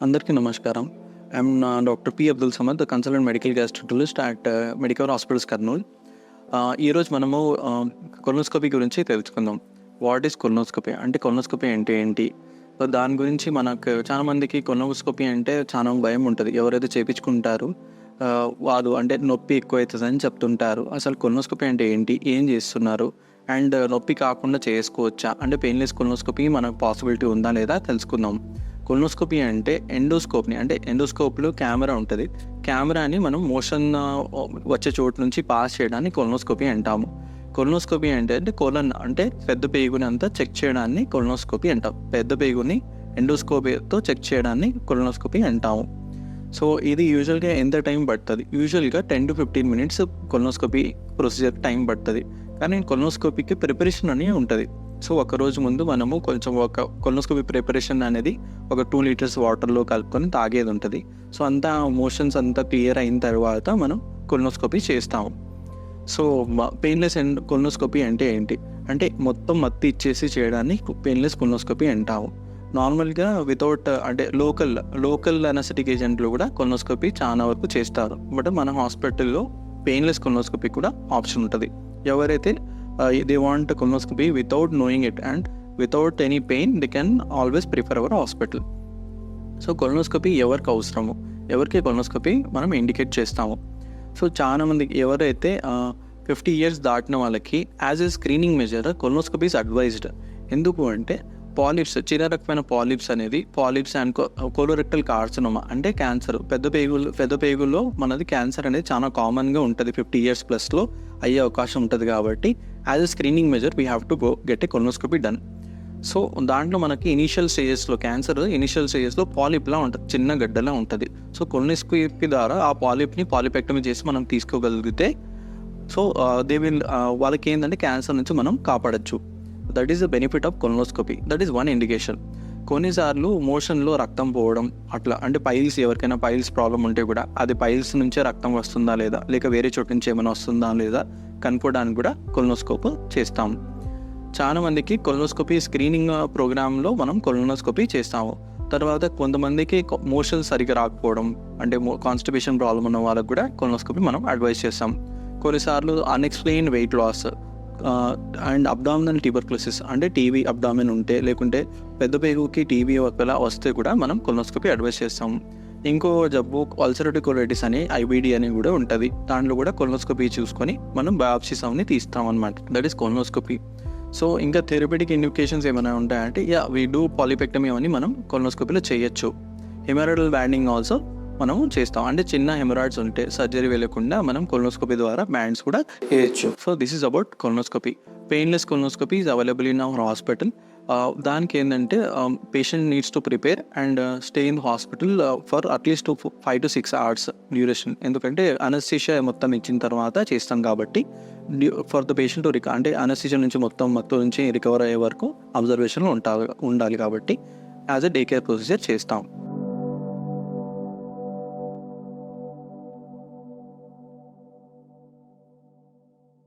అందరికీ నమస్కారం. I'm doctor P. Abdul Samad, the consultant medical gastroenterologist at Medicover hospitals Kurnool. ఈరోజు మనము కొలోనోస్కోపీ గురించి తెలుసుకుందాం. వాట్ ఈస్ కొలోనోస్కోపీ అంటే కొలోనోస్కోపీ అంటే ఏంటి? సో దాని గురించి మనకు చాలా మందికి కొలోనోస్కోపీ అంటే చాలా భయం ఉంటుంది. ఎవరైతే చేయించుకుంటారో వాళ్ళు అంటే నొప్పి ఎక్కువవుతుందని చెప్తుంటారు. అసలు కొలోనోస్కోపీ అంటే ఏంటి? ఏం చేస్తున్నారు? అండ్ నొప్పి కాకుండా చేసుకోవచ్చా? అంటే పెయిన్లెస్ కొలోనోస్కోపీ మనకు పాసిబిలిటీ ఉందా లేదా తెలుసుకుందాం. కొలోనోస్కోపీ అంటే ఎండోస్కోప్లో కెమెరా ఉంటుంది. కెమెరాని మనం మోషన్ వచ్చే చోటు నుంచి పాస్ చేయడాన్ని కొలోనోస్కోపీ అంటాము. కొలోనోస్కోపీ అంటే కొలన్ అంటే పెద్ద పేగుని అంతా చెక్ చేయడాన్ని కొలోనోస్కోపీ అంటాం. పెద్ద పేగుని ఎండోస్కోపీతో చెక్ చేయడాన్ని కొలోనోస్కోపీ అంటాము. సో ఇది యూజువల్గా ఎంత టైం పడుతుంది? యూజువల్గా 10 to 15 minutes colonoscopy procedure time పడుతుంది. కానీ కొలోనోస్కోపీకి ప్రిపరేషన్ అని ఉంటుంది. సో ఒకరోజు ముందు మనము కొంచెం ఒక కొలోనోస్కోపీ ప్రిపరేషన్ అనేది ఒక 2 liters వాటర్లో కలుపుకొని తాగేది ఉంటుంది. సో అంతా మోషన్స్ అంతా క్లియర్ అయిన తర్వాత మనం కొలోనోస్కోపీ చేస్తాము. సో పెయిన్లెస్ కొలోనోస్కోపీ అంటే ఏంటి? అంటే మొత్తం మత్తి ఇచ్చేసి చేయడాన్ని పెయిన్లెస్ కొలోనోస్కోపీ అంటాము. నార్మల్గా వితౌట్ అంటే లోకల్ అనెస్థెటిక్ ఏజెంట్లు కూడా కొలోనోస్కోపీ చాలా వరకు చేస్తారు. బట్ మన హాస్పిటల్లో పెయిన్లెస్ కొలోనోస్కోపీ కూడా ఆప్షన్ ఉంటుంది. ఎవరైతే they want colonoscopy without knowing it and without any pain they can always prefer our hospital. So colonoscopy ఎవరికి అవసరము, ఎవరికి కొలోనోస్కోపీ మనం ఇండికేట్ చేస్తాము. సో చాలామందికి ఎవరైతే 50 years దాటిన వాళ్ళకి as a screening measure colonoscopy is advised. ఎందుకు అంటే పాలిప్స్, చిన్న రకమైన పాలిప్స్ అండ్ కోలోరెక్టల్ కార్సినోమా అంటే క్యాన్సర్, పెద్ద పేగుల్లో మనది క్యాన్సర్ అనేది చాలా కామన్గా ఉంటుంది. 50 years ప్లస్లో అయ్యే అవకాశం ఉంటుంది. కాబట్టి as a screening measure we have to go get a colonoscopy done. So దాంట్లో మనకి ఇనిషియల్ స్టేజెస్లో పాలిప్లా ఉంటుంది, చిన్న గడ్డలా ఉంటుంది. సో కొలోనోస్కోపీ ద్వారా ఆ పాలిప్ని పాలిపెక్టమీ చేసి మనం తీసుకోగలిగితే సో వాళ్ళకి ఏంటంటే క్యాన్సర్ నుంచి మనం కాపాడచ్చు. That is the benefit of colonoscopy. That is one indication. కొన్నిసార్లు మోషన్లో రక్తం పోవడం అట్లా అంటే ఎవరికైనా పైల్స్ ప్రాబ్లం ఉంటే కూడా అది పైల్స్ నుంచే రక్తం వస్తుందా లేదా, లేక వేరే చోటు నుంచి ఏమైనా వస్తుందా లేదా కనుక్కోవడానికి కూడా కొలోనోస్కోప్ చేస్తాము. చాలా మందికి కొలోనోస్కోపీ స్క్రీనింగ్ ప్రోగ్రాంలో మనం కొలోనోస్కోపీ చేస్తాము. తర్వాత కొంతమందికి మోషన్ సరిగ్గా రాకపోవడం అంటే కాన్స్టిపేషన్ ప్రాబ్లం ఉన్న వాళ్ళకి కూడా కొలోనోస్కోపీ మనం అడ్వైస్ చేస్తాం. కొన్నిసార్లు unexplained weight loss and abdominal tuberculosis అంటే టీబీ అబ్డామిన్ ఉంటే, లేకుంటే పెద్ద పేగుకి టీబీ ఒకవేళ వస్తే కూడా మనం కొలోనోస్కోపీ అడ్వైస్ చేస్తాము. ఇంకో జబ్బు అల్సరేటివ్ కొలైటిస్ అని ఐబీడీ అని కూడా ఉంటుంది. దాంట్లో కూడా కొలోనోస్కోపీ చూసుకొని మనం బయాప్సీస్ అవన్నీ తీస్తాం అనమాట. That is colonoscopy. సో ఇంకా థెరపటిక్ ఇండికేషన్స్ ఏమైనా ఉంటాయంటే వీ డూ పాలిపెక్టమీ అని మనం కొలోనోస్కోపీలో చేయొచ్చు. హెమరాయిడల్ బ్యాండింగ్ ఆల్సో మనం చేస్తాం. అంటే చిన్న హెమరాయిడ్స్ ఉంటే సర్జరీ వెళ్ళకుండా మనం కొలోనోస్కోపీ ద్వారా బ్యాండ్స్ కూడా వేయచ్చు. So this is about colonoscopy. Painless colonoscopy is available in our hospital. దానికి ఏంటంటే patient needs to prepare and stay in hospital for at least 5 to 6 hours duration. ఎందుకంటే అనస్థీషియా మొత్తం ఇచ్చిన తర్వాత చేస్తాం కాబట్టి ఫర్ ద పేషెంట్ టు అంటే అనస్థీషియా నుంచి మొత్తం నుంచి రికవర్ అయ్యే వరకు అబ్జర్వేషన్లో ఉండాలి. కాబట్టి as a day care procedure చేస్తాం.